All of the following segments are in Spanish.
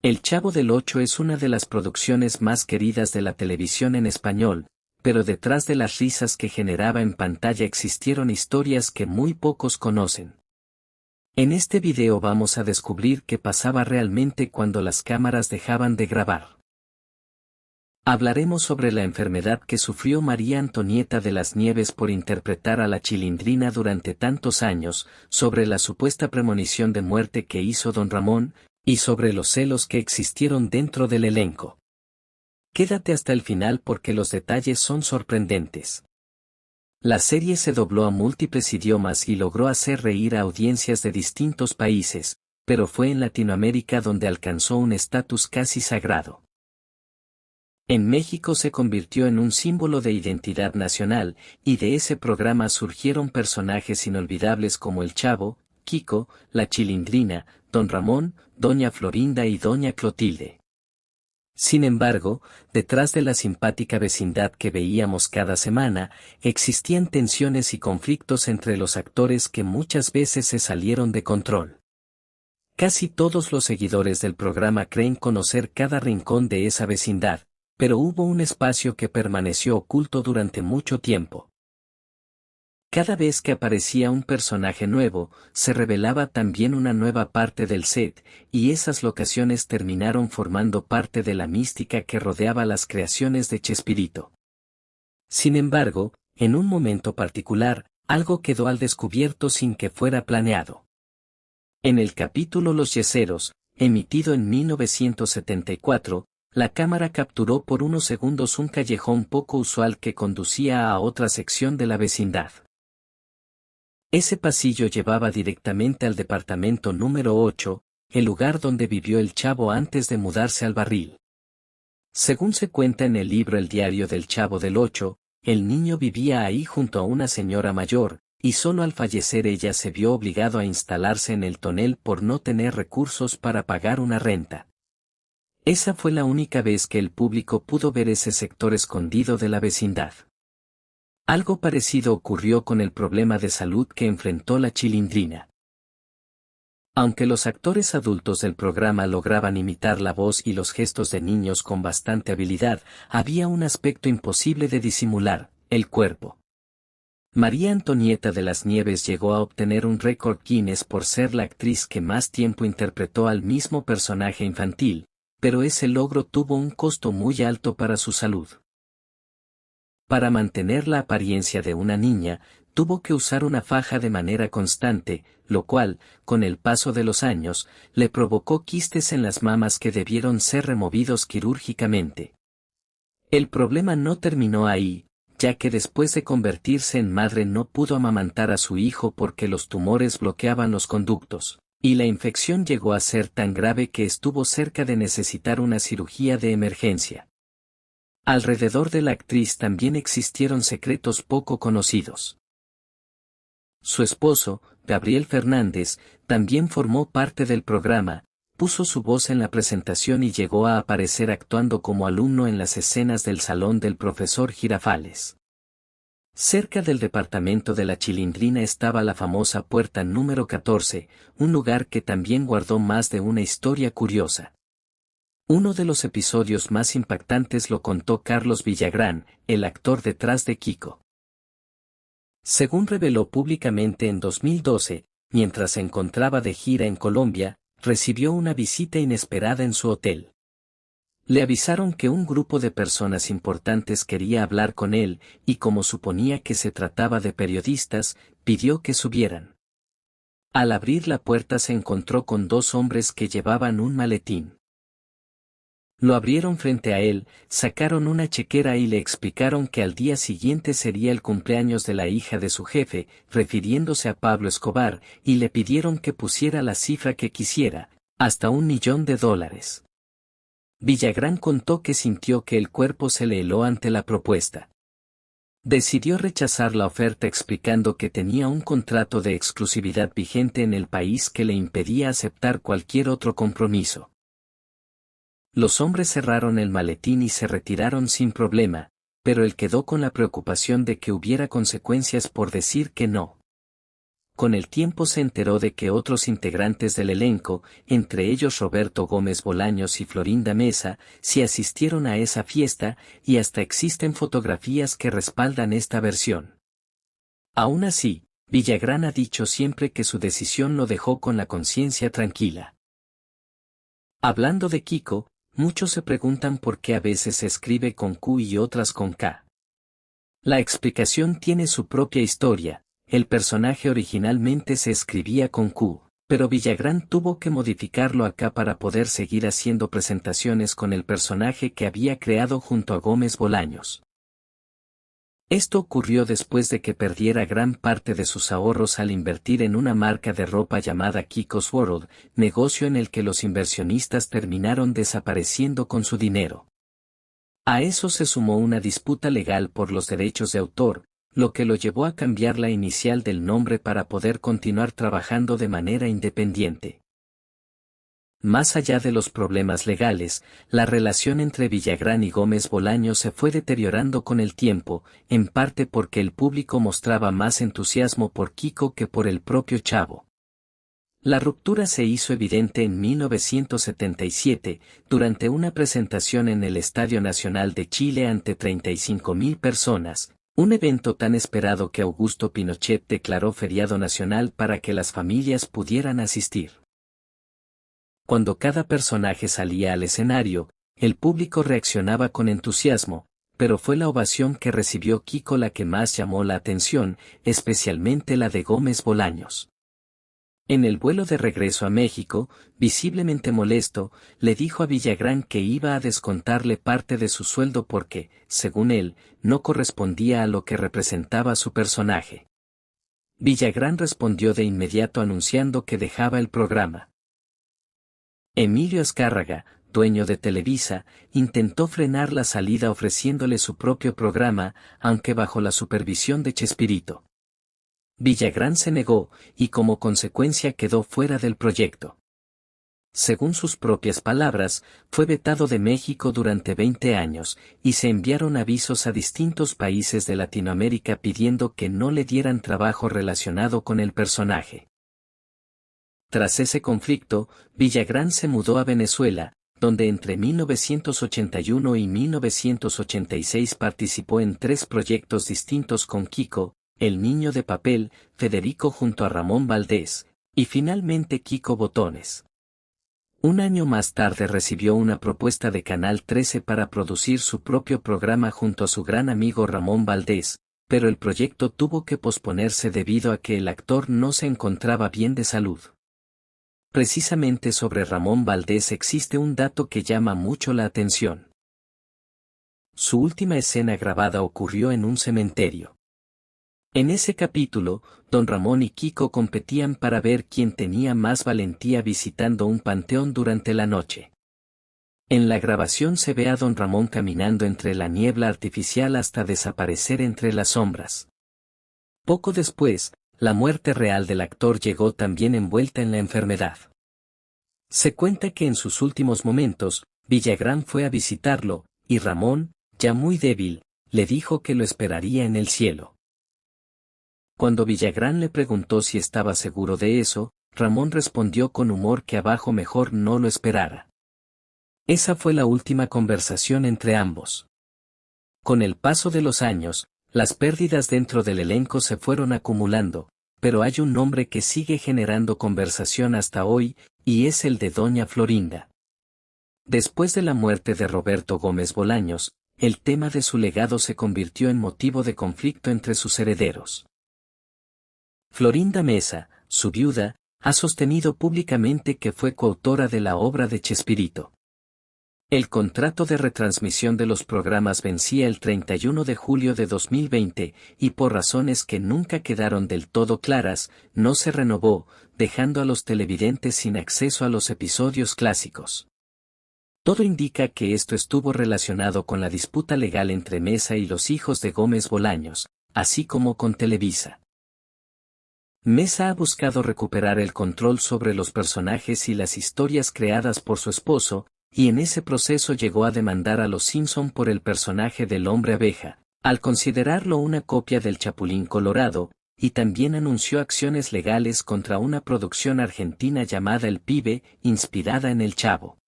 El Chavo del Ocho es una de las producciones más queridas de la televisión en español, pero detrás de las risas que generaba en pantalla existieron historias que muy pocos conocen. En este video vamos a descubrir qué pasaba realmente cuando las cámaras dejaban de grabar. Hablaremos sobre la enfermedad que sufrió María Antonieta de las Nieves por interpretar a la Chilindrina durante tantos años, sobre la supuesta premonición de muerte que hizo don Ramón, y sobre los celos que existieron dentro del elenco. Quédate hasta el final porque los detalles son sorprendentes. La serie se dobló a múltiples idiomas y logró hacer reír a audiencias de distintos países, pero fue en Latinoamérica donde alcanzó un estatus casi sagrado. En México se convirtió en un símbolo de identidad nacional, y de ese programa surgieron personajes inolvidables como el Chavo, Kiko, la Chilindrina, don Ramón, doña Florinda y doña Clotilde. Sin embargo, detrás de la simpática vecindad que veíamos cada semana, existían tensiones y conflictos entre los actores que muchas veces se salieron de control. Casi todos los seguidores del programa creen conocer cada rincón de esa vecindad, pero hubo un espacio que permaneció oculto durante mucho tiempo. Cada vez que aparecía un personaje nuevo, se revelaba también una nueva parte del set, y esas locaciones terminaron formando parte de la mística que rodeaba las creaciones de Chespirito. Sin embargo, en un momento particular, algo quedó al descubierto sin que fuera planeado. En el capítulo Los Yeseros, emitido en 1974, la cámara capturó por unos segundos un callejón poco usual que conducía a otra sección de la vecindad. Ese pasillo llevaba directamente al departamento número 8, el lugar donde vivió el Chavo antes de mudarse al Barril. Según se cuenta en el libro El diario del Chavo del Ocho, el niño vivía ahí junto a una señora mayor, y solo al fallecer ella se vio obligado a instalarse en el tonel por no tener recursos para pagar una renta. Esa fue la única vez que el público pudo ver ese sector escondido de la vecindad. Algo parecido ocurrió con el problema de salud que enfrentó la Chilindrina. Aunque los actores adultos del programa lograban imitar la voz y los gestos de niños con bastante habilidad, había un aspecto imposible de disimular: el cuerpo. María Antonieta de las Nieves llegó a obtener un récord Guinness por ser la actriz que más tiempo interpretó al mismo personaje infantil, pero ese logro tuvo un costo muy alto para su salud. Para mantener la apariencia de una niña, tuvo que usar una faja de manera constante, lo cual, con el paso de los años, le provocó quistes en las mamas que debieron ser removidos quirúrgicamente. El problema no terminó ahí, ya que después de convertirse en madre no pudo amamantar a su hijo porque los tumores bloqueaban los conductos, y la infección llegó a ser tan grave que estuvo cerca de necesitar una cirugía de emergencia. Alrededor de la actriz también existieron secretos poco conocidos. Su esposo, Gabriel Fernández, también formó parte del programa, puso su voz en la presentación y llegó a aparecer actuando como alumno en las escenas del salón del profesor Girafales. Cerca del departamento de la Chilindrina estaba la famosa puerta número 14, un lugar que también guardó más de una historia curiosa. Uno de los episodios más impactantes lo contó Carlos Villagrán, el actor detrás de Kiko. Según reveló públicamente en 2012, mientras se encontraba de gira en Colombia, recibió una visita inesperada en su hotel. Le avisaron que un grupo de personas importantes quería hablar con él, y como suponía que se trataba de periodistas, pidió que subieran. Al abrir la puerta se encontró con dos hombres que llevaban un maletín. Lo abrieron frente a él, sacaron una chequera y le explicaron que al día siguiente sería el cumpleaños de la hija de su jefe, refiriéndose a Pablo Escobar, y le pidieron que pusiera la cifra que quisiera, hasta $1.000.000. Villagrán contó que sintió que el cuerpo se le heló ante la propuesta. Decidió rechazar la oferta explicando que tenía un contrato de exclusividad vigente en el país que le impedía aceptar cualquier otro compromiso. Los hombres cerraron el maletín y se retiraron sin problema, pero él quedó con la preocupación de que hubiera consecuencias por decir que no. con el tiempo se enteró de que otros integrantes del elenco, entre ellos Roberto Gómez Bolaños y Florinda Mesa, sí asistieron a esa fiesta, y hasta existen fotografías que respaldan esta versión. Aún así, Villagrán ha dicho siempre que su decisión lo dejó con la conciencia tranquila. Hablando de Kiko, muchos se preguntan por qué a veces se escribe con Q y otras con K. La explicación tiene su propia historia. El personaje originalmente se escribía con Q, pero Villagrán tuvo que modificarlo acá para poder seguir haciendo presentaciones con el personaje que había creado junto a Gómez Bolaños. Esto ocurrió después de que perdiera gran parte de sus ahorros al invertir en una marca de ropa llamada Kiko's World, negocio en el que los inversionistas terminaron desapareciendo con su dinero. A eso se sumó una disputa legal por los derechos de autor, lo que lo llevó a cambiar la inicial del nombre para poder continuar trabajando de manera independiente. Más allá de los problemas legales, la relación entre Villagrán y Gómez Bolaños se fue deteriorando con el tiempo, en parte porque el público mostraba más entusiasmo por Kiko que por el propio Chavo. La ruptura se hizo evidente en 1977, durante una presentación en el Estadio Nacional de Chile ante 35.000 personas, un evento tan esperado que Augusto Pinochet declaró feriado nacional para que las familias pudieran asistir. Cuando cada personaje salía al escenario, el público reaccionaba con entusiasmo, pero fue la ovación que recibió Kiko la que más llamó la atención, especialmente la de Gómez Bolaños. En el vuelo de regreso a México, visiblemente molesto, le dijo a Villagrán que iba a descontarle parte de su sueldo porque, según él, no correspondía a lo que representaba su personaje. Villagrán respondió de inmediato anunciando que dejaba el programa. Emilio Azcárraga, dueño de Televisa, intentó frenar la salida ofreciéndole su propio programa, aunque bajo la supervisión de Chespirito. Villagrán se negó, y como consecuencia quedó fuera del proyecto. Según sus propias palabras, fue vetado de México durante 20 años, y se enviaron avisos a distintos países de Latinoamérica pidiendo que no le dieran trabajo relacionado con el personaje. Tras ese conflicto, Villagrán se mudó a Venezuela, donde entre 1981 y 1986 participó en 3 proyectos distintos con Kiko, El Niño de Papel, Federico junto a Ramón Valdés, y finalmente Kiko Botones. Un año más tarde recibió una propuesta de Canal 13 para producir su propio programa junto a su gran amigo Ramón Valdés, pero el proyecto tuvo que posponerse debido a que el actor no se encontraba bien de salud. Precisamente sobre Ramón Valdés existe un dato que llama mucho la atención. Su última escena grabada ocurrió en un cementerio. En ese capítulo, Don Ramón y Kiko competían para ver quién tenía más valentía visitando un panteón durante la noche. En la grabación se ve a Don Ramón caminando entre la niebla artificial hasta desaparecer entre las sombras. Poco después, la muerte real del actor llegó también envuelta en la enfermedad. Se cuenta que en sus últimos momentos, Villagrán fue a visitarlo, y Ramón, ya muy débil, le dijo que lo esperaría en el cielo. Cuando Villagrán le preguntó si estaba seguro de eso, Ramón respondió con humor que abajo mejor no lo esperara. Esa fue la última conversación entre ambos. Con el paso de los años, las pérdidas dentro del elenco se fueron acumulando, pero hay un nombre que sigue generando conversación hasta hoy, y es el de Doña Florinda. Después de la muerte de Roberto Gómez Bolaños, el tema de su legado se convirtió en motivo de conflicto entre sus herederos. Florinda Mesa, su viuda, ha sostenido públicamente que fue coautora de la obra de Chespirito. El contrato de retransmisión de los programas vencía el 31 de julio de 2020, y por razones que nunca quedaron del todo claras, no se renovó, dejando a los televidentes sin acceso a los episodios clásicos. Todo indica que esto estuvo relacionado con la disputa legal entre Mesa y los hijos de Gómez Bolaños, así como con Televisa. Mesa ha buscado recuperar el control sobre los personajes y las historias creadas por su esposo, y en ese proceso llegó a demandar a los Simpson por el personaje del Hombre Abeja, al considerarlo una copia del Chapulín Colorado, y también anunció acciones legales contra una producción argentina llamada El Pibe, inspirada en El Chavo.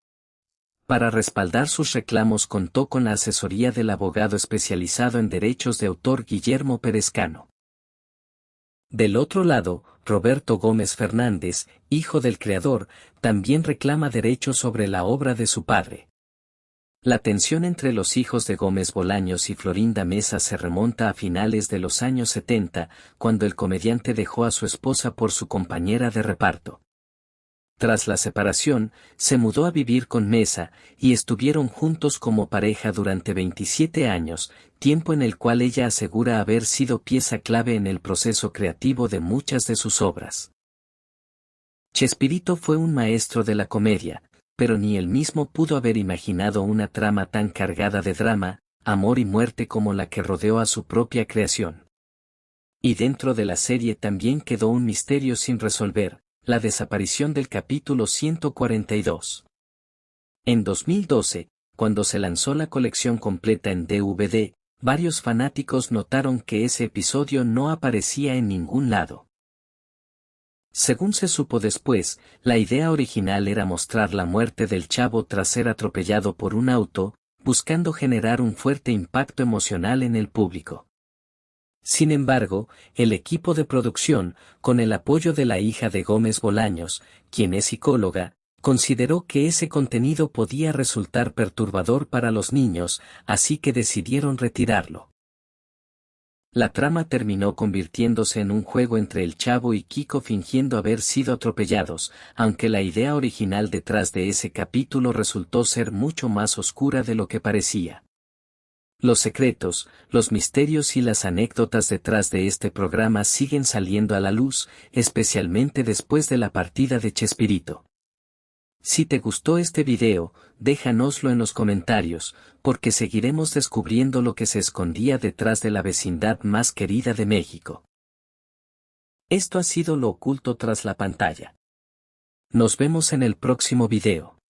Para respaldar sus reclamos contó con la asesoría del abogado especializado en derechos de autor Guillermo Perezcano. Del otro lado, Roberto Gómez Fernández, hijo del creador, también reclama derechos sobre la obra de su padre. La tensión entre los hijos de Gómez Bolaños y Florinda Mesa se remonta a finales de los años 70, cuando el comediante dejó a su esposa por su compañera de reparto. Tras la separación, se mudó a vivir con Mesa, y estuvieron juntos como pareja durante 27 años, tiempo en el cual ella asegura haber sido pieza clave en el proceso creativo de muchas de sus obras. Chespirito fue un maestro de la comedia, pero ni él mismo pudo haber imaginado una trama tan cargada de drama, amor y muerte como la que rodeó a su propia creación. Y dentro de la serie también quedó un misterio sin resolver: la desaparición del capítulo 142. En 2012, cuando se lanzó la colección completa en DVD, varios fanáticos notaron que ese episodio no aparecía en ningún lado. Según se supo después, la idea original era mostrar la muerte del Chavo tras ser atropellado por un auto, buscando generar un fuerte impacto emocional en el público. Sin embargo, el equipo de producción, con el apoyo de la hija de Gómez Bolaños, quien es psicóloga, consideró que ese contenido podía resultar perturbador para los niños, así que decidieron retirarlo. La trama terminó convirtiéndose en un juego entre el Chavo y Kiko fingiendo haber sido atropellados, aunque la idea original detrás de ese capítulo resultó ser mucho más oscura de lo que parecía. Los secretos, los misterios y las anécdotas detrás de este programa siguen saliendo a la luz, especialmente después de la partida de Chespirito. Si te gustó este video, déjanoslo en los comentarios, porque seguiremos descubriendo lo que se escondía detrás de la vecindad más querida de México. Esto ha sido Lo Oculto Tras la Pantalla. Nos vemos en el próximo video.